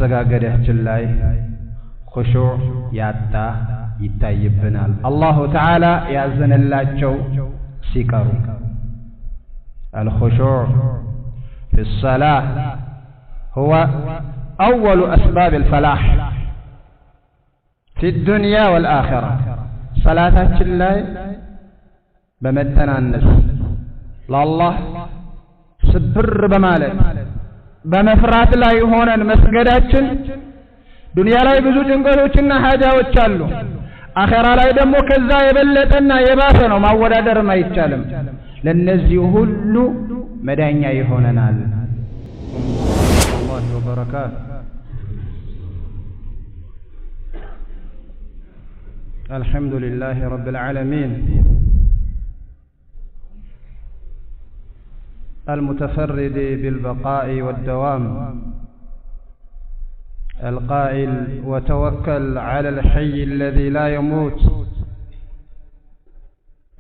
አሰጋገዳችን ላይ ኹሹዕ ያጣ ይታይብናል። አላሁ ተዓላ ያዘነላቸው ሲቀሩ الخشوع في الصلاة هو أول أسباب الفلاح في الدنيا والآخرة صلاة الله بمتنانس لله سبر بمالك بمفرات لا يهونا مسجداتشن دنيا لا يبزو جنقلوشنا حاجاوش አሉ አኺራ ላይ ደግሞ ከዛ የበለጠና የባሰ ነው ማወዳደር ማይቻልም ለነዚህ ሁሉ መዳኛ ይሆነናል ወላሂ ወበረካቱ አልহামዱሊላሂ ረቢል ዓለሚን المتفرد بالبقاء والدوام القائل وتوكل على الحي الذي لا يموت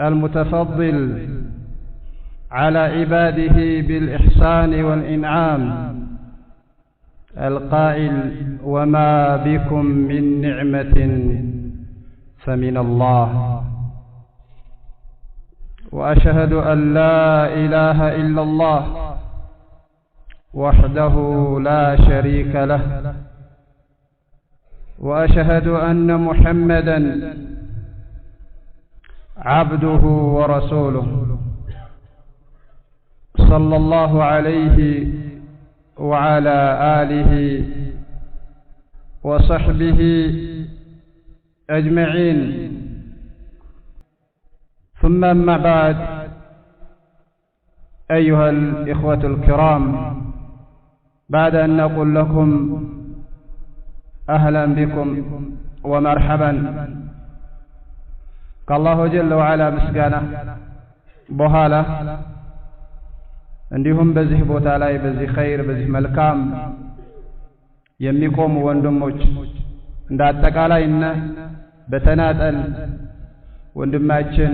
المتفضل على عباده بالإحسان والإنعام القائل وما بكم من نعمة فمن الله وأشهد أن لا إله إلا الله وحده لا شريك له وأشهد أن محمدًا عبده ورسوله صلى الله عليه وعلى آله وصحبه أجمعين ثم أما بعد أيها الإخوة الكرام بعد أن نقول لكم أهلا بكم ومرحبا كالله جل وعلا مسكانه بهاله እንዲሁም በዚህ ቦታ ላይ በዚህ ኸይር በዚህ መልካም የሚቆሙ ወንድሞች እንዳጠቃላይና በተናጠል ወንድማችን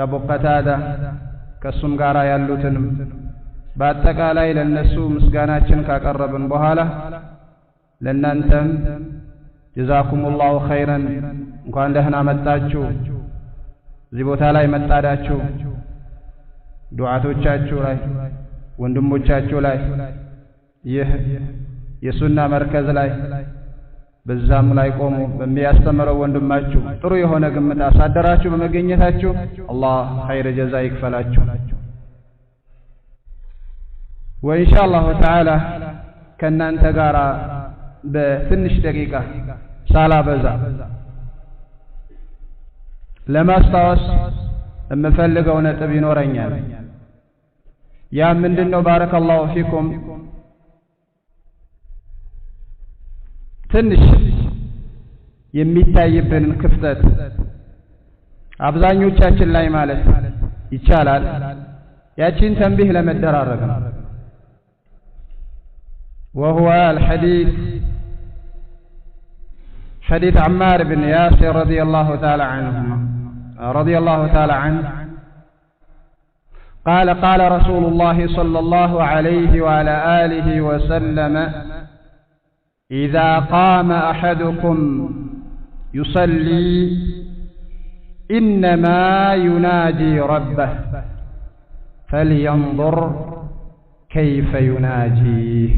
አቡ ቀታዳ ከሱም ጋራ ያሉትንም በአጠቃላይ ለነሱ ምስጋናችን ካቀረብን በኋላ ለእናንተም ጀዛኩሙላሁ ኸይረን እንኳን ደህና መጣችሁ እዚህ ቦታ ላይ መጣዳችሁ ዱዓቶቻችሁ ላይ ወንድሞቻችሁ ላይ ይህ የሱና መርከዝ ላይ በዛም ላይ ቆሙ በሚያስተምረው ወንድማችሁ ጥሩ የሆነ ግምት አሳደራችሁ በመገኘታችሁ አላህ ኸይር ጀዛ ይክፈላችሁ ወኢንሻአላሁ ተዓላ ከናንተ ጋራ በትንሽ ደቂቃ ሳላበዛ ለማስታወስ የምፈልገው ነጥብ ይኖረኛል ያ ምንድነው ባረከላሁ ፊኩም ትንሽ የሚታይብንን ክፍተት አብዛኞቻችን ላይ ማለት ይቻላል ያቺን ተንቢህ ለመደራረግ ነው وهو الحديث حديث عمار بن ياسر رضي الله تعالى عنه قال قال رسول الله صلى الله عليه وعلى آله وسلم إذا قام أحدكم يصلي إنما يناجي ربه فلينظر كيف يناجيه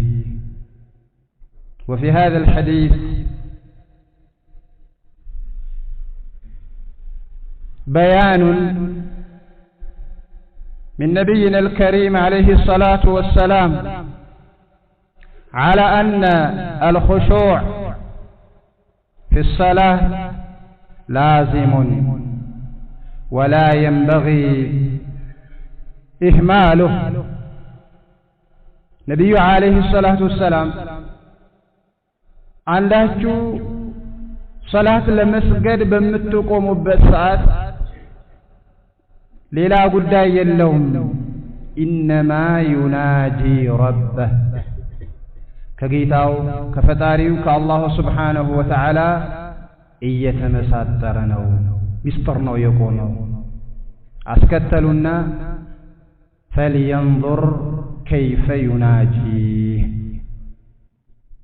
وفي هذا الحديث بيان من نبينا الكريم عليه الصلاة والسلام على أن الخشوع في الصلاة لازم ولا ينبغي إهماله نبي عليه الصلاة والسلام عندها صلاة المسجد بمتقوم بالساعات ሌላ ጉዳይ የለውም إنما يناجي ربه ከጌታው ከፈጣሪው ከአላሁ ስብሓነሁ ወተዓላ እየተመሳጠረ ነው ሚስጥር ነው የቆመው አስከተሉና فلينظر كيف يناجي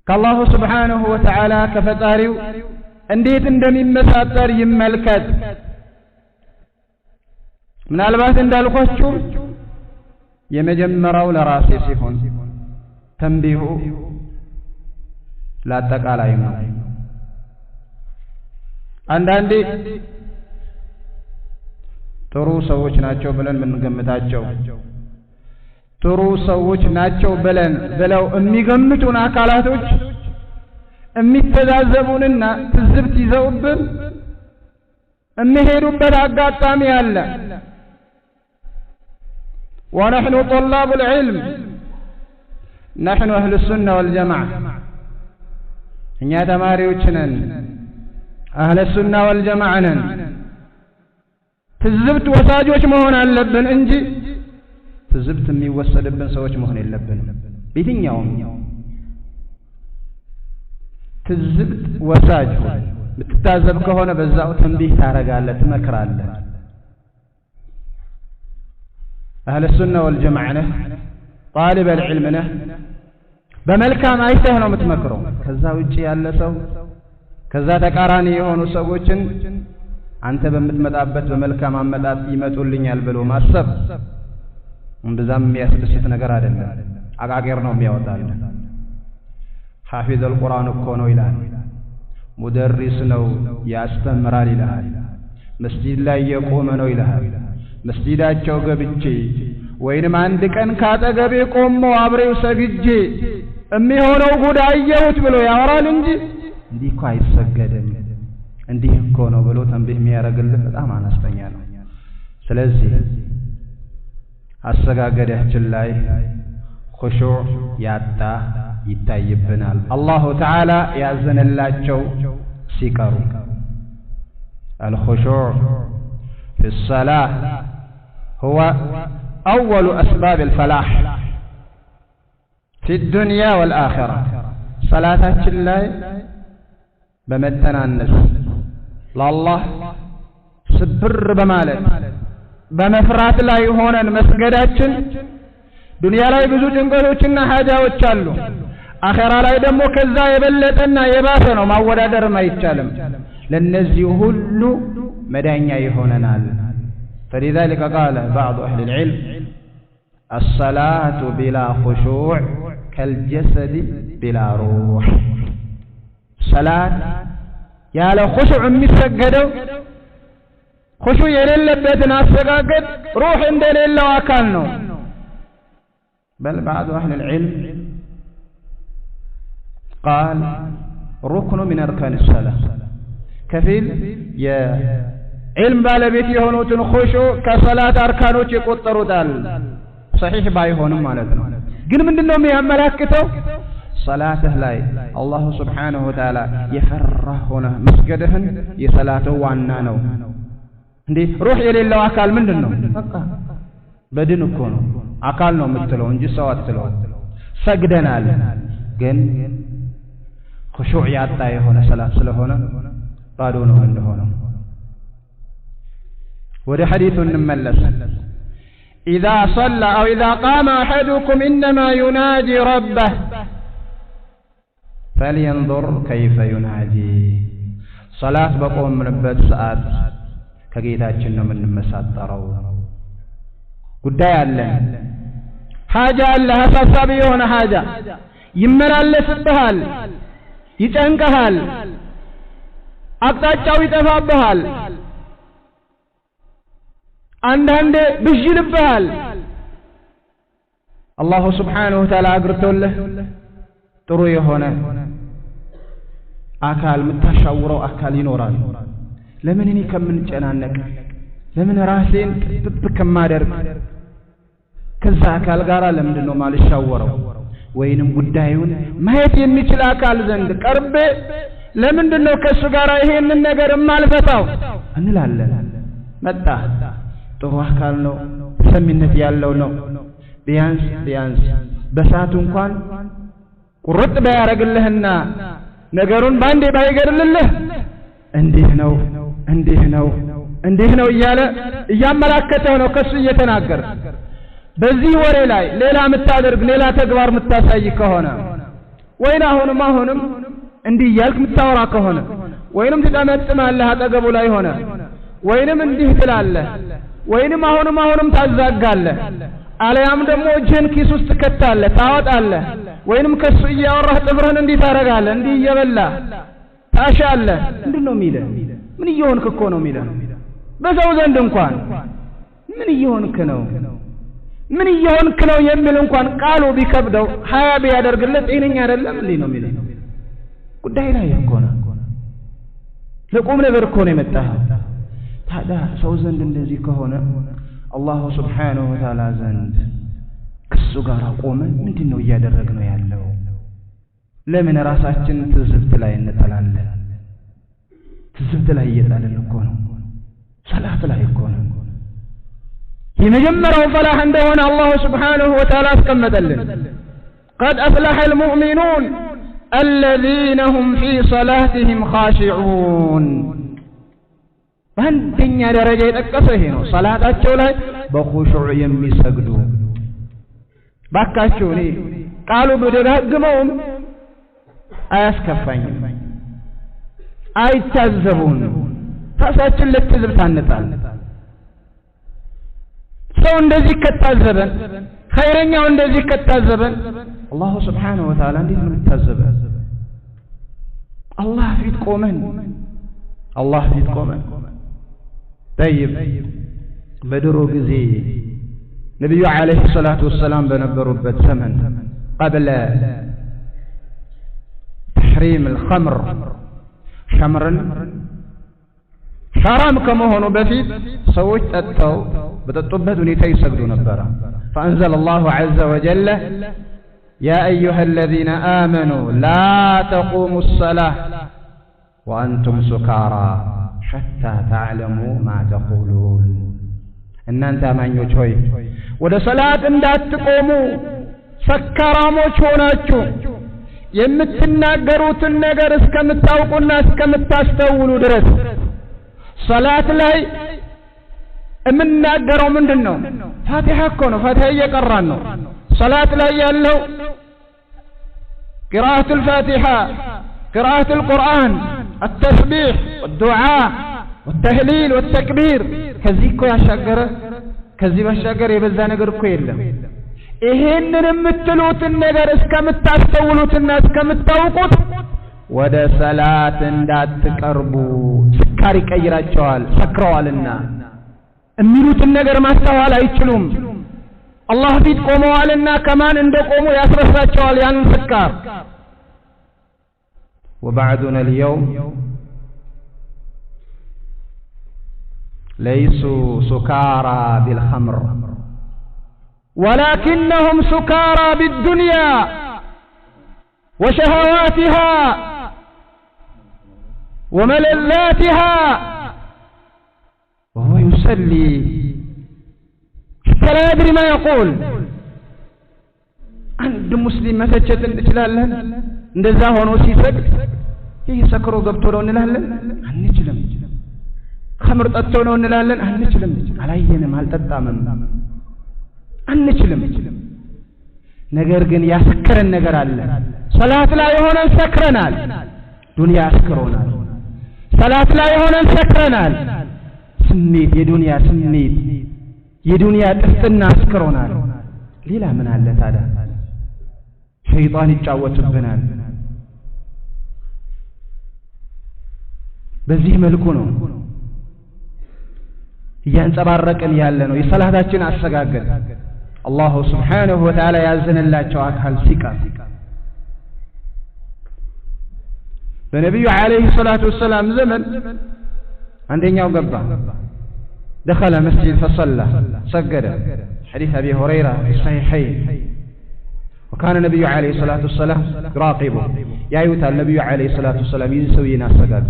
ከአላሁ ስብሓነሁ ወተዓላ ከፈጣሪው እንዴት እንደሚመሳጠር ይመልከት። ምናልባት እንዳልኳችሁ የመጀመሪያው ለራሴ ሲሆን ተንቢሁ ለአጠቃላይ ነው። አንዳንዴ ጥሩ ሰዎች ናቸው ብለን የምንገምታቸው ጥሩ ሰዎች ናቸው ብለው የሚገምቱን አካላቶች የሚተዛዘቡንና ትዝብት ይዘውብን የሚሄዱበት አጋጣሚ አለ። ونحن طلاب العلم نحن أهل السنة والجماعة እኛ ተማሪዎች ነን أهل السنة والجماعة ነን። ትዝብት ወሳጆች መሆን አለብን እንጂ ትዝብት የሚወሰድብን ሰዎች መሆን የለብንም። በየትኛውም ትዝብት ወሳጅ ምትታዘብ ከሆነ በዛው ተንቢህ ታረጋለህ፣ ትመክራለህ። أهل السنة والجماعة ነህ፣ طالب العلم ነህ። በመልካም አይተህ ነው የምትመክረው። ከዛ ውጪ ያለ ሰው ከዛ ተቃራኒ የሆኑ ሰዎችን አንተ በምትመጣበት በመልካም አመጣጥ ይመጡልኛል ብሎ ማሰብ እንደዛም የሚያስደስት ነገር አይደለም። አቃቂር ነው የሚያወጣል። ሐፊዝ አልቁርአን እኮ ነው ይላል፣ ሙደሪስ ነው ያስተምራል ይላል፣ መስጂድ ላይ የቆመ ነው ይላል። መስጂዳቸው ገብቼ ወይንም አንድ ቀን ካጠገቤ ቆሞ አብሬው ሰግጄ የሚሆነው ጉዳይ አየሁት ብሎ ያወራል እንጂ እንዲህ እኮ አይሰገድም እንዲህ እኮ ነው ብሎ ተንቢህ የሚያደርግልህ በጣም አነስተኛ ነው። ስለዚህ አሰጋገዳችን ላይ ኹሹዕ ያጣ ይታይብናል። አላሁ ተዓላ ያዘነላቸው ሲቀሩ الخشوع في الصلاة هو أول أسباب الفلاح في الدنيا والآخرة صلاتችን ላይ በመተናነስ ለአላህ ስብር በማለት በመፍራት ላይ ሆነን መስገዳችን ዱንያ ላይ ብዙ ጭንቀቶችና ሐጃዎች አሉ። አኺራ ላይ ደግሞ ከዛ የበለጠና የባሰ ነው፣ ማወዳደርም አይቻልም። ለነዚህ ሁሉ መዳኛ ይሆነናል። فلذلك قال بعض أهل العلم الصلاة بلا خشوع كالجسد بلا روح صلاة يا لو خشوع የሚሰገደው خشوع የሌለበትን አሰጋገድ روح እንደሌለው አካል ነው። بل بعض أهل العلم قال ركن من أركان الصلاة كفيل يا علم ባለቤት የሆኑትን خشوع ከሰላት አርካኖች ይቆጠሩታል። صحيح ባይሆንም ማለት ነው። ግን ምንድነው የሚያመላክተው? ሰላትህ ላይ አላህ Subhanahu Wa Ta'ala የፈራህ ሆነህ መስገድህን የሰላትህ ዋና ነው። እንዴ ሩህ የሌለው አካል ምንድነው? በቃ በድን እኮ ነው አካል ነው የምትለው እንጂ ሰው አትለው። ሰግደናል ግን خشوع ያጣ የሆነ ሰላት ስለሆነ ባዶ ነው እንደሆነ። ወደ ሐዲሱ እንመለስ። إذا صلى أو إذا قام أحدكم إنما يناجي ربه فلينظر كيف يناجي صلاة بقوم من بيت ساعات ከጌታችን ነው የምንመሳጠረው። ጉዳይ አለን፣ ሐጃ አለ፣ አሳሳቢ የሆነ ሐጃ ይመላለስብሃል፣ ይጨንቀሃል፣ አቅጣጫው ይጠፋብሃል፣ አንዳንዴ ብዥ ይልብሃል። አላሁ Subhanahu Wa Ta'ala አግርቶልህ ጥሩ የሆነ አካል የምታሻውረው አካል ይኖራል። ለምን እኔ ከምንጨናነቅ ለምን ራሴን ጥብቅ ከማደርግ ከዛ አካል ጋር ለምንድን ነው ማልሻወረው? ወይንም ጉዳዩን ማየት የሚችል አካል ዘንድ ቀርቤ ለምንድን ነው ከሱ ጋር ይሄንን ነገር ማልፈታው እንላለን። መጣ ጥሩ አካል ነው፣ ሰሚነት ያለው ነው። ቢያንስ በሰዓቱ እንኳን ቁርጥ ባያረግልህና ነገሩን ባንዴ ባይገድልልህ እንዲህ ነው እያለ እያመላከተው ነው ከሱ እየተናገረ። በዚህ ወሬ ላይ ሌላ የምታደርግ ሌላ ተግባር የምታሳይ ከሆነ ወይን አሁንም እንዲህ ያልክ ምታወራ ከሆነ ወይንም ትጠመጥማለህ አጠገቡ ላይ ሆነ ወይንም እንዲህ ትላለህ ወይንም አሁንም ታዛጋለህ አለያም ደግሞ እጅህን ኪስ ውስጥ ከተታለህ ታወጣለህ ወይንም ከሱ እያወራህ ጥፍርህን እንዲህ ታረጋለህ እንዲህ እየበላህ ታሻለህ ምንድነው የሚለው ምን እየሆንክ እኮ ነው የሚለው በሰው ዘንድ እንኳን ምን እየሆንክ ነው የሚል እንኳን ቃሉ ቢከብደው ሀያ ቢያደርግለት ጤነኛ አይደለም እንዴ ነው የሚለው ጉዳይ ላይ እኮ ነው ለቁም ነገር እኮ ነው የመጣኸው ታዲያ ሰው ዘንድ እንደዚህ ከሆነ አላህ Subhanahu Wa Ta'ala ዘንድ ከሱ ጋር ቆመን ምንድነው እያደረግነው ያለው ለምን ራሳችን ትዝብት ላይ እንጣላለን ትዝብት ላይ እየጣለን እኮ ነው ሰላት ላይ እኮ ነው የመጀመሪያው ፈላህ እንደሆነ አላህ Subhanahu Wa Ta'ala አስቀመጠልን قد أفلح المؤمنون الذين هم في صلاتهم خاشعون በአንደኛ ደረጃ የጠቀሰው ይሄ ነው ሰላታቸው ላይ በኹሹዕ የሚሰግዱ ባካቸው እኔ ቃሉ በደጋግመውም አያስከፋኝም አይታዘቡን ራሳችን ለትዝብት አንጣል ሰው እንደዚህ ከታዘበን ኸይረኛው እንደዚህ ከታዘበን አላህ Subhanahu Wa Ta'ala እንዴት ነው የሚታዘበን አላህ ፊት ቆመን طيب በድሮ ጊዜ ነብዩ አለይሂ ሰላቱ ወሰለም በነበሩበት ዘመን قبل تحريم الخمر ሸምርን حرام ከመሆኑ በፊት ሰዎች ጠጥተው በጠጡበት ሁኔታ ይሰግዱ ነበር فأنزل الله عز وجل يا أيها الذين آمنوا لا تقوموا الصلاة وأنتم سكارى حتى تعلموا ما تقولون እናንተ አማኞች ሆይ ወደ ሰላት እንዳትቆሙ ሰካራሞች ሆናችሁ የምትናገሩትን ነገር እስከምታውቁና እስከምታስተውሉ ድረስ ሰላት ላይ የምናገረው ምንድነው ፋቲሃ እኮ ነው ፋቲሃ እየቀራን ነው ሰላት ላይ ያለው قراءة الفاتحة قراءة القرآن التسبيح والدعاء والتهليل والتكبير كذيكو يا شاكر كذي بشاكر يبزا نقر كويلا ይሄንን የምትሉትን ነገር እስከምታስተውሉትና እስከምታውቁት ወደ ሰላት እንዳትቀርቡ ስካር ይቀይራቸዋል ሰክረዋልና የሚሉትን ነገር ማስተዋል አይችሉም አላህ ፊት ቆመዋልና ከማን እንደቆሙ ያስረሳቸዋል ያን ስካር وبعدنا اليوم ليسوا سكارى بالخمر ولكنهم سكارى بالدنيا وشهواتها وملذاتها وهو يصلي فلا يدري ما يقول عند مسلم መተቸት እንችላለን እንደዛ ሆኖ ሲሰግድ ይህ ሰክሮ ገብቶ ነው እንላለን አንችልም ኸምር ጠጥቶ ነው እንላለን አንችልም አላየንም አልጠጣምም አንችልም ነገር ግን ያሰከረን ነገር አለ ሰላት ላይ ሆነን ሰክረናል ዱንያ አስክሮናል ሰላት ላይ ሆነን ሰክረናል ስሜት የዱንያ ጥፍጥና አስክሮናል ሌላ ምን አለ ታዲያ ሸይጣን ይጫወትብናል በዚህ መልኩ ነው ያንጸባረቀን ያለ ነው የሰላታችን አሰጋገድ አላህ Subhanahu Wa Ta'ala ያዘነላቸው አካል ሲቀር በነብዩ አለይሂ ሰላቱ ወሰለም ዘመን አንደኛው ገባ دخل مسجد فصلى سجد حديث أبي هريرة في الصحيحين وكان النبي عليه الصلاة والسلام يراقبه يا أيها النبي عليه الصلاة والسلام يسوي ناس سجد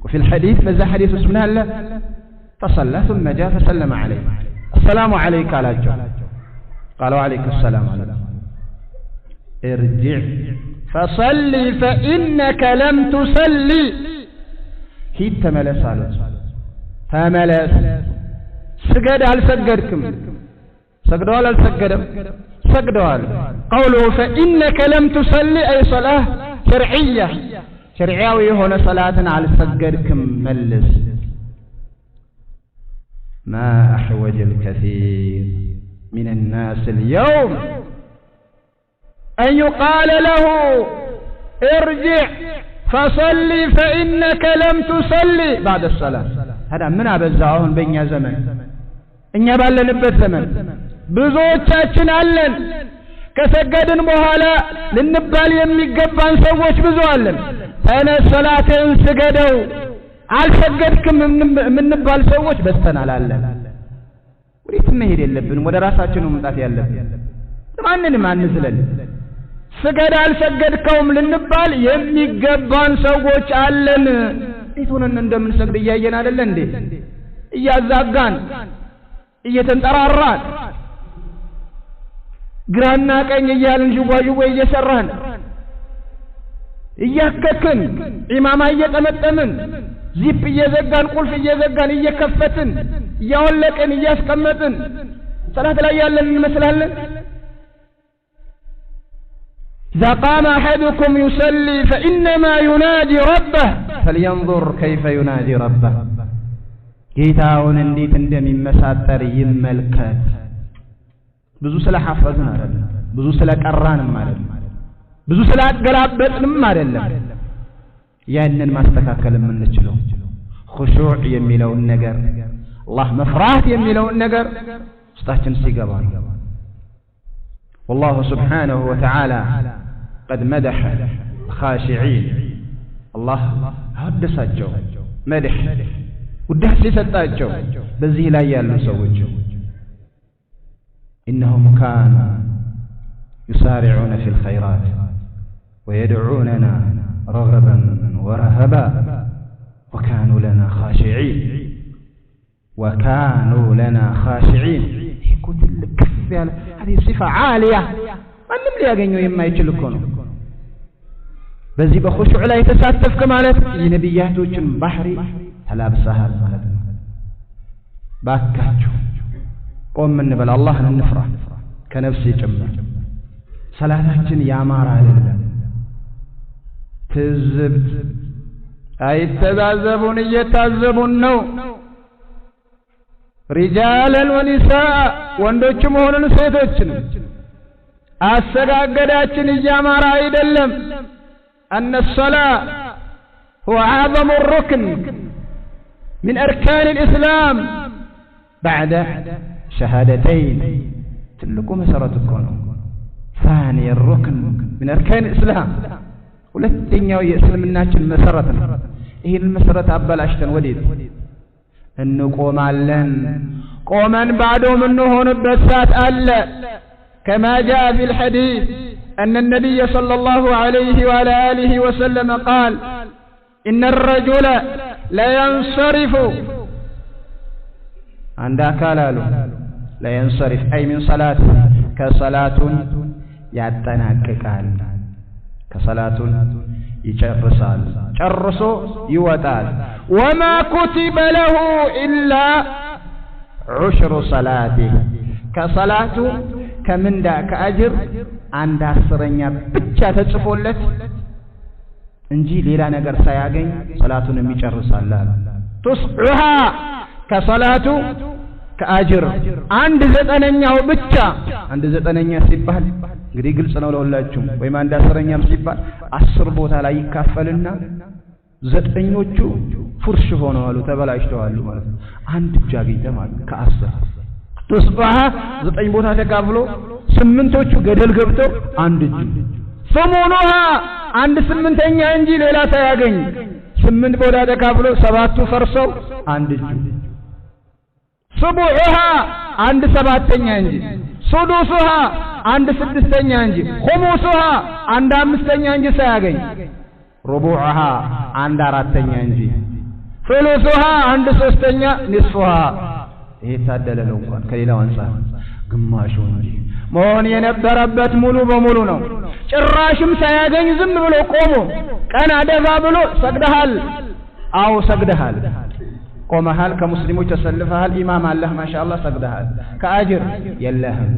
وفي الحديث فذا حديث اسمه الله فصلى ثم جاء فسلم عليه السلام عليك على الجو قالوا عليك السلام عليك ارجع فصلي فإنك لم تصلي هيت تملس على تملس سجد على سجدكم سجدوا على سجدهم سجدوال قوله فإنك لم تصلي أي صلاة شرعية شرعية هنا صلاة على سجدكم ملس ما أحوج الكثير من الناس اليوم أن يقال له ارجع فصلي فإنك لم تصلي بعد الصلاة هذا من أبزعون بين زمن إن يبال نبت زمن ብዙዎቻችን አለን ከሰገድን በኋላ ልንባል የሚገባን ሰዎች ብዙ አለን ተነስ ሰላትን ስገደው አልሰገድክም ምንባል ሰዎች በስተናል አለን ወዴት መሄድ የለብንም ወደ ራሳችን ነው መጣት ያለብን ማንንም አንዝለን ስገድ አልሰገድከውም ልንባል የሚገባን ሰዎች አለን እቱንን እንደምንሰግድ ያየን አይደል እንዴ እያዛጋን እየተንጠራራን ግራና ቀኝ እያልን ጅዋጅዌ እየሰራን እያከክን ኢማማ እየጠመጠምን ዚፕ እየዘጋን ቁልፍ እየዘጋን እየከፈትን እያወለቅን እያስቀመጥን ሰላት ላይ ያለን እንመስላለን إذا قام أحدكم يصلي فإنما ينادي ربه فلينظر كيف ينادي ربه ጌታውን እንዴት እንደሚመሳጠር ይመልከት ብዙ ስለሐፈዝን አይደለም ብዙ ስለቀራንም አይደለም ብዙ ስላገላበጥንም አይደለም ያንን ማስተካከል የምንችለው ኹሹዕ የሚለውን ነገር አላህ መፍራት የሚለውን ነገር ውስጣችን ሲገባ والله سبحانه وتعالى قد مدح الخاشعين الله هدساቸው مدح ውዳሴ ሰጣቸው በዚህ ላይ ያሉ ሰዎች إنهم كانوا يسارعون في الخيرات ويدعوننا رغبا ورهبا وكانوا لنا خاشعين كل كف هذه صفة عالية ማንም ሊያገኘው የማይችል እኮ ነው በዚህ በኹሹዕ ላይ ተሳተፍክ ማለት የነብያቶችን ባህሪ ተላብሰሃል ማለት ነው ባካችሁ ቆም እንበል አላህን እንፍራ ከነፍስ ጭምር ሰላታችን ያማረ አይደለም ትዝብት አይተዛዘቡን እየታዘቡን ነው ሪጃለን ወኒሳ ወንዶችም ሆነን ሴቶችን አሰጋገዳችን እያማረ አይደለም أن الصلاة هو أعظم الركن من أركان الإسلام بعد شهادتين تلقوا مسارة الكون ثاني الركن من أركان الإسلام ولتنيا يسلم الناس المسارة هي المسارة أبل عشتن وليد إنه قوم علن قوما بعدهم إنه نبسات ألا كما جاء في الحديث أن النبي صلى الله عليه وعلى آله وسلم قال إن الرجل لا ينصرف عندك لا ينصرف أي من صلاة كصلاة يتناككال كصلاة يجرسال جرسو يوتال وما كتب له إلا عشر صلاته كصلاة كمن دا كأجر عند عصرنا بجا تتصفولت እንጂ ሌላ ነገር ሳያገኝ ሶላቱን የሚጨርሳል تصبحها ከሶላቱ ከአጅር አንድ ዘጠነኛው ብቻ አንድ ዘጠነኛ ሲባል እንግዲህ ግልጽ ነው ለሁላችሁም ወይም አንድ አስረኛም ሲባል 10 ቦታ ላይ ይካፈልና ዘጠኞቹ ፉርሽ ሆነዋል ተበላሽተዋል ማለት ነው አንድ እጅ አግኝተ ማለት ከ10 تصبحها ዘጠኝ ቦታ ተካፍሎ ስምንቶቹ ገደል ገብተው አንድ እጅ ثمنها አንድ ስምንተኛ እንጂ ሌላ ሳያገኝ ስምንት ቦታ ተካፍሎ ሰባቱ ፈርሰው አንድ እጅ سبعها አንድ ሰባተኛ እንጂ سدسها አንድ ስድስተኛ እንጂ خمسها አንድ አምስተኛ እንጂ ሳያገኝ ربعها አንድ አራተኛ እንጂ ثلثها አንድ ሶስተኛ نصفها ይሄ ታደለ ነው እንኳን ከሌላው አንፃር ግማሹ እንጂ መሆን የነበረበት ሙሉ በሙሉ ነው ጭራሽም ሳያገኝ ዝም ብሎ ቆሞ ቀና ደፋ ብሎ ሰግደሃል አው ሰግደሃል ቆመሃል ከሙስሊሞች ተሰልፈሃል ኢማም አላህ ማሻአላህ ሰግደሃል ከአጅር የለህም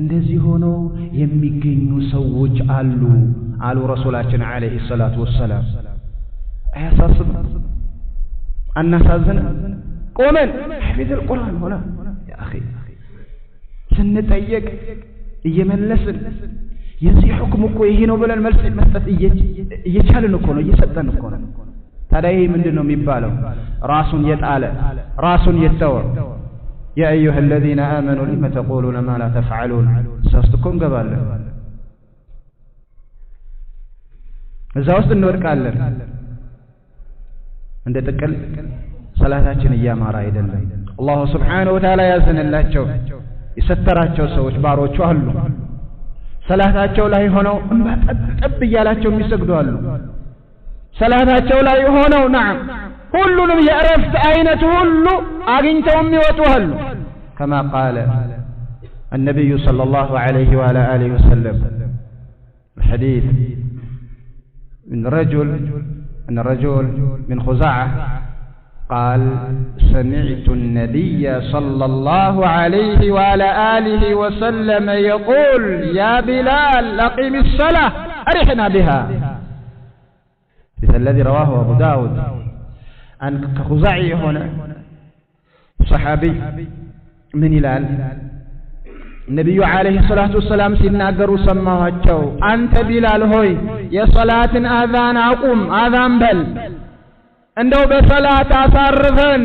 እንደዚህ ሆኖ የሚገኙ ሰዎች አሉ ረሱላችን አለይሂ ሰላቱ ወሰላም። አያሳስብ አናሳዝን ቆመን ሐፊዝ القرآن ሆነ ያ اخي ስንጠየቅ እየመለስን የዚህ ሁክም እኮ ይሄ ነው ብለን መልስ መስጠት እየቻልን እኮ ነው እየሰጠን እኮ ነው። ታዲያ ይሄ ምንድነው የሚባለው? ራሱን የጣለ ራሱን የተወ يا أيها الذين آمنوا لما تقولون ما لا تفعلون ساستكون قبالا إذا وصل النور قال عند تكل صلاتنا إيام رايد الله سبحانه وتعالى يزن الله جو يستراتشو سوش باروچو هلو صلاتاچو ላይ ሆነው እንባጠብ ያላቸው የሚሰግዱ አሉ። صلاتاچو ላይ ሆነው نعم ሁሉንም የእረፍት አይነት ሁሉ አግኝተው የሚወጡ አሉ። كما قال النبي صلى الله عليه وعلى آله وسلم الحديث من رجل من خزاعة قال سمعت النبي صلى الله عليه وعلى آله وسلم يقول يا بلال أقم الصلاة أرحنا بها. الذي رواه أبو داود عن خزاعي هنا صحابي من هلال النبي عليه الصلاة والسلام سيناقروا سماهاتشو أنت بلال هوي يا صلاة آذان أقوم آذان بل እንደው በሰላት አሳርፈን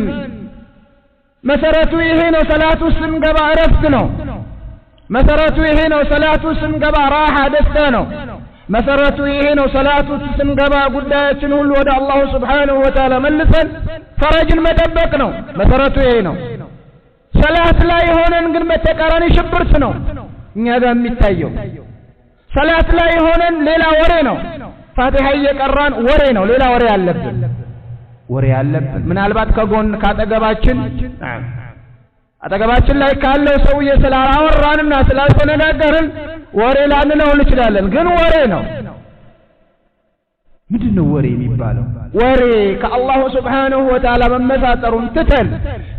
መሰረቱ ይሄ ነው። ሰላቱ ስንገባ እረፍት ነው። መሰረቱ ይሄ ነው። ሰላቱ ስንገባ ራሃ ደስታ ነው። መሰረቱ ይሄ ነው። ሰላቱ ስንገባ ጉዳያችን ሁሉ ወደ አላህ Subhanahu Wa Ta'ala መልሰን ፈረጅን መጠበቅ ነው። መሰረቱ ይሄ ነው። ሰላት ላይ ሆነን ግን በተቃራኒ ሽብርት ነው እኛ ጋር የሚታየው። ሰላት ላይ ሆነን ሌላ ወሬ ነው። ፋቲሃ እየቀራን ወሬ ነው። ሌላ ወሬ አለብን ወሬ ያለብን ምናልባት ከጎን አጠገባችን ላይ ካለው ሰውዬ ስላወራንና ስላልተነጋገርን ወሬ ላንለው እንችላለን። ግን ወሬ ነው። ምንድነው ወሬ የሚባለው? ወሬ ከአላህ Subhanahu Wa Ta'ala መመሳጠሩን ትተን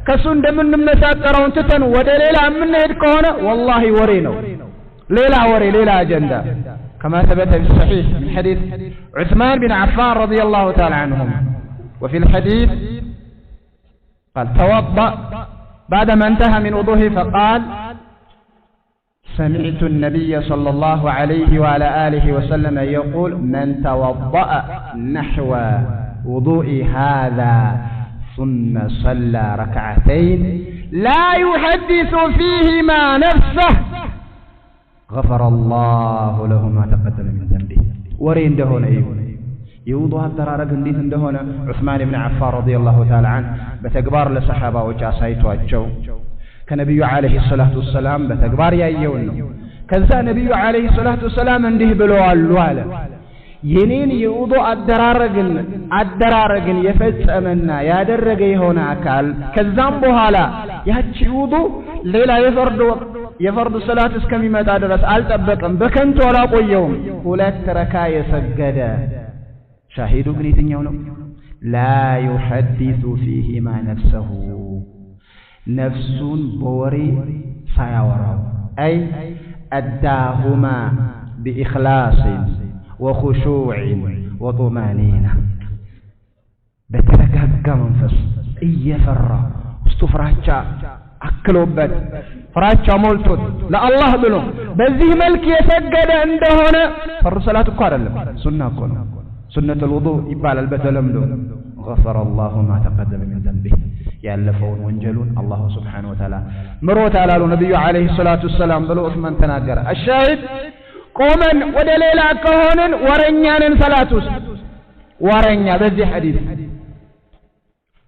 ከሱ እንደምንመሳጠረውን ትተን ወደ ሌላ የምንሄድ ከሆነ والله ወሬ ነው። ሌላ ወሬ ሌላ አጀንዳ كما ثبت في الصحيح من حديث عثمان بن عفان رضي الله تعالى عنهم. وفي الحديث قال توضأ بعدما انتهى من وضوءه فقال سمعت النبي صلى الله عليه وعلى آله وسلم يقول من توضأ نحو وضوء هذا ثم صلى ركعتين لا يحدث فيهما نفسه غفر الله له ما تقدم من ذنبه. ورين دهون أيضا يوضو الدرارق انديث اندهونا عثمان بن عفان رضي الله تعالى عنه بتكبار لصحابة وجاسايتو أجو كنبي عليه الصلاة والسلام بتكبار يأيون كذا نبي عليه الصلاة والسلام انديه بلوى الوالا ينين يوضو الدرارق يفز أمنا يادرق يهونا أكال كذان بوهالا يهتش يوضو ليلا يفرد الصلاة اسكمي متى درس ألتبقن بكنت ولا قيوم ولا تركا يسجدا شاهدوا بنيتين يوم لا يحدث فيهما نفسه نفس بوري سيورا أي أداهما بإخلاص وخشوع وطمانينة بتركك منفس إيفر استفراتشا أكلوبت فراتشا مولتوت لا الله بلو بذيه ملك يسجد عنده هنا فالرسالات قارل سنة كونه سنة الوضوء يبال البتلمدو غفر الله ما تقدم من ذنبه يالفون وانجلون الله سبحانه وتعالى مروت على النبي عليه الصلاة والسلام بلو عثمان تناقر الشاهد قوما ودليلا كهون ورنيان صلاتوس ورنيا بذي حديث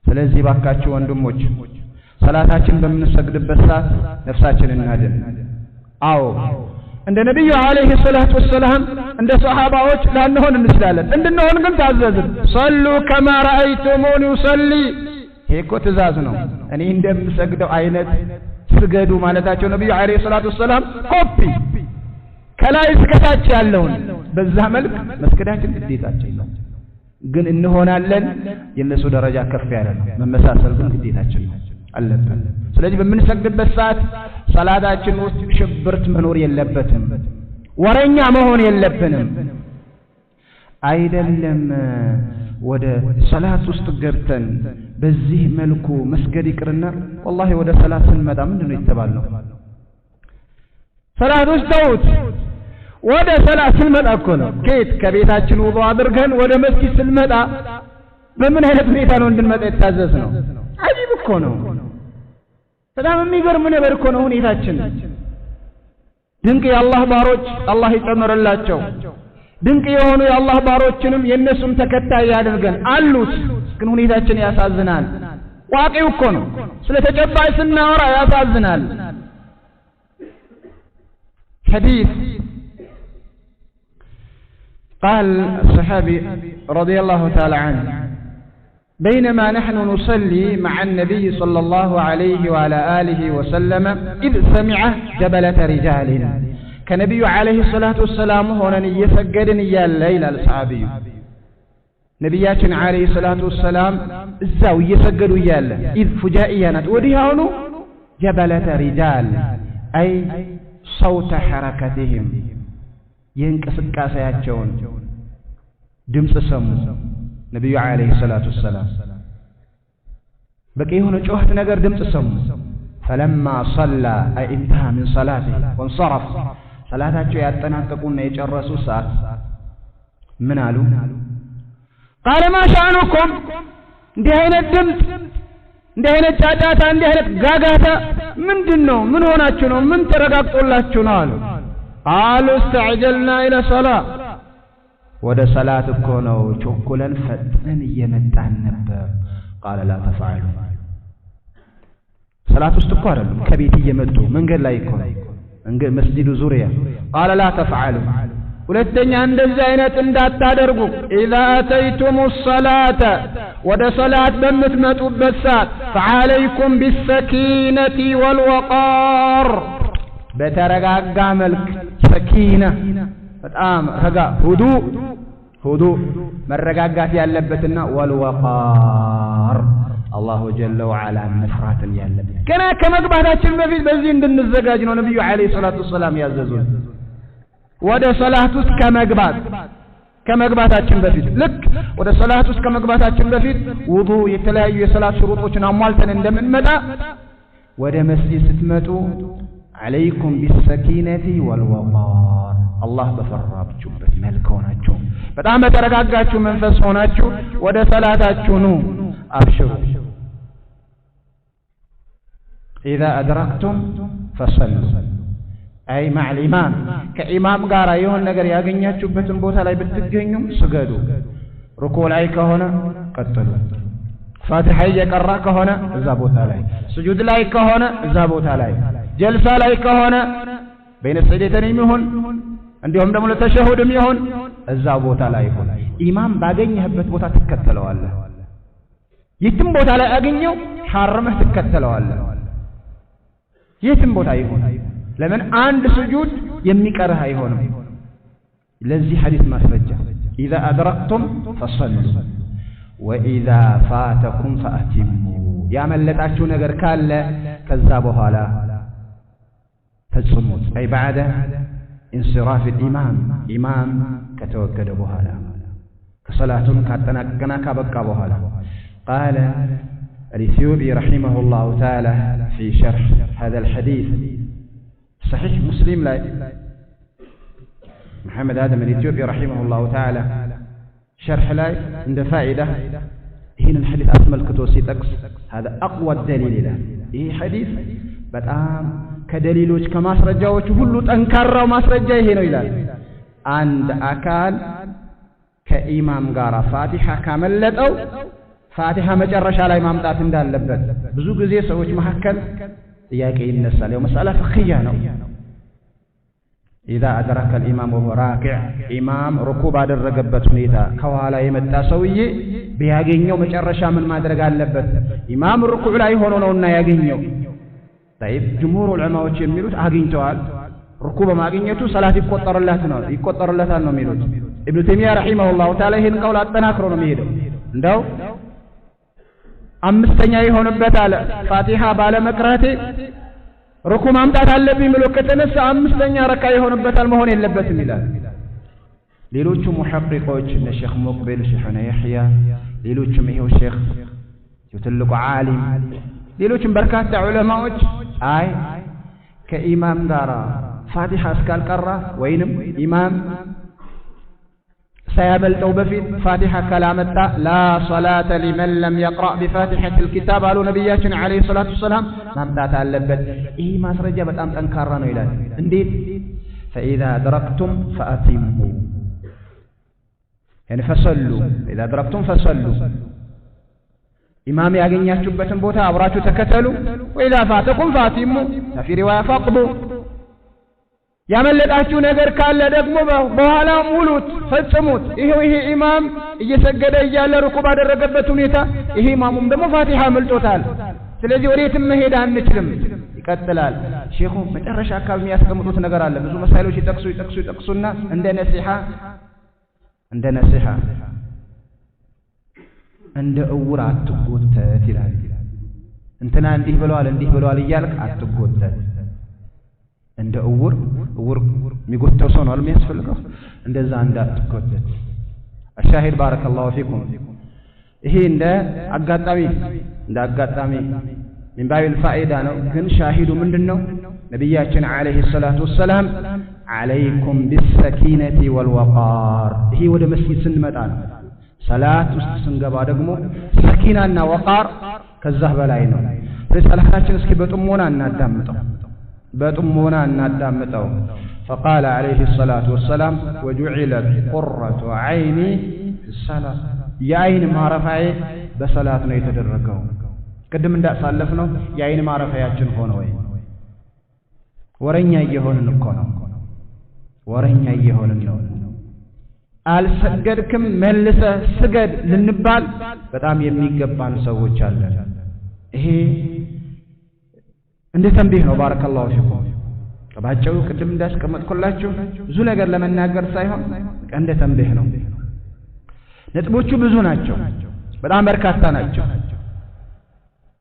فلذي باكاتشو واندموج صلاتاችን በምንሰግድበት ሰዓት ነፍሳችንን እናድን። አዎ እንደ ነብዩ አለይሂ ሰላቱ ወሰላም እንደ ሱሐባዎች ላንሆን እንችላለን። እንድንሆን ግን ታዘዝን። ሰሉ ከማ ረአይቱሙኒ ዩሰሊ ይሄ እኮ ትእዛዝ ነው። እኔ እንደምሰግደው አይነት ስገዱ ማለታቸው ነብዩ አለይሂ ሰላቱ ወሰላም ኮፒ ከላይ እስከታች ያለውን በዛ መልክ መስገዳችን ግዴታችን ነው። ግን እንሆናለን የነሱ ደረጃ ከፍ ያለ ነው። መመሳሰል ግን ግዴታችን ነው አለብን። ስለዚህ በምንሰግድበት ሰዓት ሰላታችን ውስጥ ሽብርት መኖር የለበትም ወረኛ መሆን የለብንም አይደለም ወደ ሰላት ውስጥ ገብተን በዚህ መልኩ መስገድ ይቅርና والله ወደ ሰላት ስንመጣ ምንድነው የተባልነው ሰላት ውስጥ ተውት ወደ ሰላት ስንመጣ እኮ ነው ከቤታችን ውዱእ አድርገን ወደ መስጊድ ስንመጣ በምን አይነት ሁኔታ ነው እንድንመጣ የታዘዝ ነው አጂብ እኮ ነው በጣም የሚገርም ነገር እኮ ነው ሁኔታችን ድንቅ የአላህ ባሮች አላህ ይጨምርላቸው ድንቅ የሆኑ የአላህ ባሮችንም የነሱም ተከታይ ያድርገን አሉት ግን ሁኔታችን ያሳዝናል ዋቂው እኮ ነው ስለተጨባጭ ስናወራ ያሳዝናል حديث قال الصحابي رضي الله تعالى عنه بينما نحن نصلي مع النبي صلى الله عليه وعلى آله وسلم إذ سمع جبلة رجال كنبي عليه الصلاة والسلام هنا يسجدن يا الليل الصحابي نبياتنا عليه الصلاة والسلام الزاو يسجدوا يا الليل إذ فجائيانات وديهانو جبلة رجال أي صوت حركتهم የእንቅስቃሴያቸውን ድምጽ ሰሙ ነብዩ አለይሂ ሰላቱ ሰላም በቂ የሆነ ጮህት ነገር ድምጽ ሰሙ فلما صلى اي انتهى من صلاته وانصرف صلاتቸው ያጠናቀቁና የጨረሱ ሰዓት ምን አሉ قال ما شأنكم እንዲህ አይነት ድምጽ እንዲህ አይነት ጫጫታ እንዲህ አይነት ጋጋታ ምንድነው ምን ሆናችሁ ነው ምን ተረጋግጦላችሁ ነው አሉ قالوا استعجلنا الى صلاه وده صلاه እኮ ነው ቾኮለን ፈጥነን እየመጣን ነበር قال لا تفعلوا صلاه ውስጥ እኮ አይደለም ከቤት እየመጡ መንገድ ላይ እኮ መንገድ መስጂዱ ዙሪያ قال لا تفعلوا ሁለተኛ እንደዚህ አይነት እንዳታደርጉ اذا اتيتم الصلاه وده صلاه በምትመጡበት ሰዓት فعليكم بالسكينه والوقار በተረጋጋ መልክ ሰኪና በጣም ረጋ ሁዱእ መረጋጋት ያለበትና ወልወቃር አላሁ ጀለ ወዐላ መፍራትን ያለበት ገና ከመግባታችን በፊት በዚህ እንድንዘጋጅ ነው ነብዩ አለይሂ ሰላቱ ሰላም ያዘዙን ወደ ሰላት ውስጥ ከመግባታችን በፊት ልክ ወደ ሰላት ውስጥ ከመግባታችን በፊት ውዱእ የተለያዩ የሰላት ሽሩጦችን አሟልተን እንደምንመጣ ወደ መስጂድ ስትመጡ عليكم بالسكينة والوقار الله بفرابچوበት መልክ ሆናችሁ በጣም በተረጋጋችሁ መንፈስ ሆናችሁ ወደ ሰላታችሁ ኑ አብሽሩ إذا أدركتم فصلوا أي مع الإمام كإمام ጋር የሆነ ነገር ያገኛችሁበትን ቦታ ላይ ብትገኙም ስገዱ ሩኩዕ ላይ ከሆነ ቀጥሉ ፋቲሃ እየቀራ ከሆነ እዛ ቦታ ላይ ስጁድ ላይ ከሆነ እዛ ቦታ ላይ ጀልሳ ላይ ከሆነ በይነ ሰጀደተን ይሁን እንዲሁም ደግሞ ለተሸሁድም ይሁን እዛ ቦታ ላይ ይሁን ኢማም ባገኘህበት ቦታ ትከተለዋለህ የትም ቦታ ላይ አገኘው ሐርመህ ትከተለዋለህ የትም ቦታ ይሁን ለምን አንድ ስጁድ የሚቀርህ አይሆንም ለዚህ ሐዲስ ማስረጃ إذا أدركتم فصلوا وإذا فاتكم فأتموا يا ملتاችሁ ነገር ካለ ከዛ በኋላ فتصمت أي بعد انصراف الإمام إمام كتوكد بوهلا كصلاة كاتنا كبكى بوهلا قال الإثيوبي رحمه الله تعالى في شرح هذا الحديث صحيح مسلم لا محمد آدم الإثيوبي رحمه الله تعالى شرح لا عند فائدة هنا الحديث أكمل كتوسي تقص هذا أقوى الدليل له إيه حديث በጣም ከደሊሎች ከማስረጃዎች ሁሉ ጠንካራው ማስረጃ ይሄ ነው ይላል አንድ አካል ከኢማም ጋር ፋቲሃ ካመለጠው ፋቲሃ መጨረሻ ላይ ማምጣት እንዳለበት ብዙ ጊዜ ሰዎች መሐከል ጥያቄ ይነሳል ያው መስአላ ፍቅህያ ነው إذا أدرك الإمام وهو راكع إمام ركوب አደረገበት ሁኔታ ከኋላ የመጣ ሰውዬ ቢያገኘው መጨረሻ ምን ማድረግ አለበት ኢማም ሩኩዕ ላይ ሆኖ ነውና ያገኘው طيب جمهور العلماء የሚሉት አግኝተዋል ሩኩዕ በማግኘቱ ሰላት ይቆጠርለታል ነው የሚሉት ኢብኑ ተይሚያ ረሂመሁላህ ተዓላ ይሄን ቀውል አጠናክሮ ነው የሚሄደው እንደው አምስተኛ ይሆንበታል ፋቲሃ ባለ መቅራቴ ሩኩ ማምጣት አለብኝ ብሎ ከተነሳ አምስተኛ ረካ ይሆንበታል መሆን የለበትም ይላል። ሌሎቹ ሙሐቂቆች እነ ሼኽ ሙቅቢል ሼኽና የሕያ ሌሎችም ይሄው ሼኽ ትልቁ ዓሊም ሌሎችም በርካታ ዑለማዎች አይ ከኢማም ጋር ፋቲሃ እስካልቀራ ወይንም ኢማም ሳያበልጠው በፊት ፋቲሃ ካላመጣ ላ ሶላተ ሊመን ለም የቅረእ ቢፋቲሐት ልኪታብ አሉ ነቢያችን ዓለይሂ ሰላቱ ወሰላም ማምጣት አለበት። ይህ ማስረጃ በጣም ጠንካራ ነው ይላል። እንዴት? ፈኢዛ አድረክቱም ፈአቲሙ ያኒ ፈሰሉ ኢዛ አድረክቱም ፈሰሉ ኢማም ያገኛችሁበትን ቦታ አብራችሁ ተከተሉ። ወኢዛ ፋተኩም ፈአቲሙ ፈፊ ሪዋያ ፈቅዱ ያመለጣችሁ ነገር ካለ ደግሞ በኋላ ሙሉት ፈጽሙት። ይሄው ይሄ ኢማም እየሰገደ እያለ ሩኩዕ ባደረገበት ሁኔታ ይሄ ኢማሙም ደግሞ ፋቲሃ መልጦታል። ስለዚህ ወዴትም መሄድ አንችልም። ይቀጥላል ሼኹ መጨረሻ አካባቢ የሚያስቀምጡት ነገር አለ። ብዙ መሳይሎች ይጠቅሱና እንደ ነሲሃ እንደ እውር አትጎተት ይላል። እንትና እንዲህ ብለዋል እያልክ አትጎተት። እንደ እውር የሚጎተው ሰው ነው የሚያስፈልገው። እንደዛ እንዳትጎተት። አሻሂድ ባረከላሁ ፊኩም። ይሄ እንደ አጋጣሚ من باب الفائدة ነው። ግን ሻሂዱ ምንድነው? ነብያችን አለይሂ ሰላቱ ወሰላም عليكم بالسكينة والوقار ይሄ ወደ መስጊድ ስንመጣ ነው። ሰላት ውስጥ ስንገባ ደግሞ ሰኪናና ወቃር ከዛ በላይ ነው። ሰላታችን እስኪ በጥሞና እናዳምጠው። فقال عليه الصلاة والسلام وجعلت قرة عيني في الصلاة የአይን ማረፊያዬ በሰላት ነው የተደረገው። ቅድም እንዳሳለፍነው የአይን ማረፊያችን ሆነ ወይ ወረኛ እየሆንን እኮ ነው። አልሰገድክም መልሰህ ስገድ ልንባል በጣም የሚገባን ሰዎች አለን። ይሄ እንደ ተንቢህ ነው። ባረከላሁ ፊኩም። ባጭሩ ቅድም እንዳስቀመጥኩላችሁ ብዙ ነገር ለመናገር ሳይሆን እንደ ተንቢህ ነው። ነጥቦቹ ብዙ ናቸው፣ በጣም በርካታ ናቸው።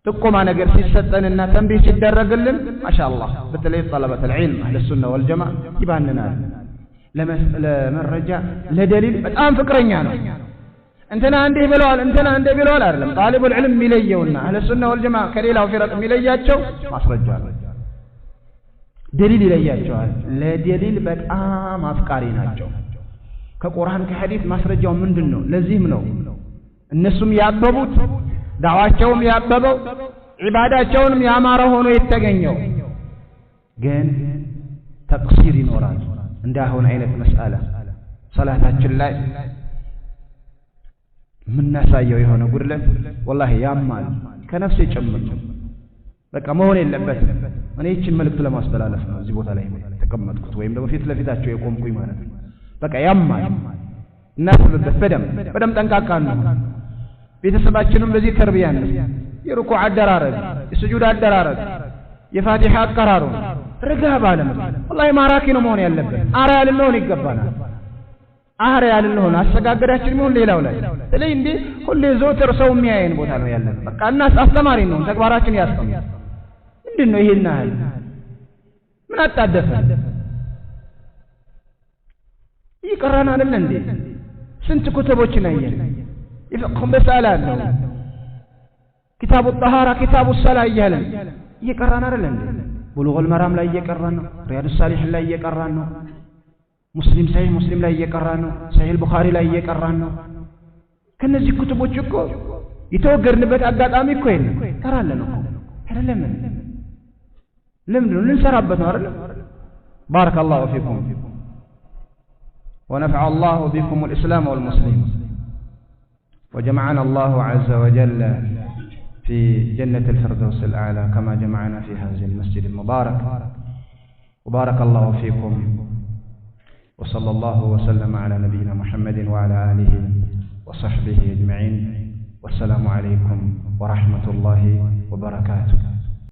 ጥቆማ ነገር ሲሰጠንና ተንቢህ ሲደረግልን ማሻአላህ በተለይ ጠለበት العلم اهل السنه والجماعه ይባንናል። ለመረጃ ለደሊል በጣም ፍቅረኛ ነው። እንትና እንዲህ ብለዋል አይደለም። ጣሊቡ العلم የሚለየውና اهل السنه والجماعه ከሌላው ፍረቅ የሚለያቸው ማስረጃ ነው። ደሊል ይለያቸዋል። ለደሊል በጣም አፍቃሪ ናቸው። ከቁርአን ከሐዲስ ማስረጃው ምንድነው? ለዚህም ነው እነሱም ያበቡት ዳዋቸውም ያበበው ዒባዳቸውንም ያማረ ሆኖ የተገኘው። ግን ተቅሲር ይኖራል። እንዳሁን አይነት መስአላ ሰላታችን ላይ ምናሳየው የሆነ ጉድለት ወላሂ ያማል። ከነፍሴ ጭምር በቃ መሆን የለበትም። እኔ ይህችን መልእክት ለማስተላለፍ ነው እዚህ ቦታ ላይ ተቀመጥኩት ወይም ደግሞ ፊት ለፊታቸው የቆምኩኝ ማለት ነው። በቃ ያማል። እናስብበት በደም ጠንቃቃ ነው። ቤተሰባችንም በዚህ ተርቢያ ነው። የሩኩዕ አደራረግ፣ የስጁድ አደራረግ፣ የፋቲሃ አቀራሩ ረጋ ባለ ወላሂ ማራኪ ነው መሆን ያለበት። አርአያ ልንሆን ይገባናል። አሰጋገዳችን ምን ሌላው ላይ ስለዚህ እንዴ ሁሌ ዘወትር ሰው የሚያየን ቦታ ነው ያለን። በቃ እናስ አስተማሪ ነው ተግባራችን ያስተምራል። ምንድነው ይሄን ያህል ምን አጣደፈ? ይቀራና አይደል እንዴ? ስንት ኩተቦችን አየን። يفقهم بسالات كتاب الطهارة كتاب الصلاة يهلن يقرانا አይደል? بلوغ المرام ላይ እየቀራን ነው። رياض الصالحين ላይ እየቀራን ነው። ሙስሊም ላይ እየቀራን ነው። ሰሂህ ቡኻሪ ላይ እየቀራን ነው። ከነዚህ ኩተቦች እኮ የተወገድንበት አጋጣሚ እኮ የለም። ቀራለን እኮ አይደለም? ለምንድን ነው ልንሰራበት ነው አይደል? بارك الله فيكم ونفع الله بكم الإسلام والمسلمين وجمعنا الله عز وجل في جنة الفردوس الأعلى كما جمعنا في هذا المسجد المبارك وبارك الله فيكم وصلى الله وسلم على نبينا محمد وعلى آله وصحبه أجمعين والسلام عليكم ورحمة الله وبركاته.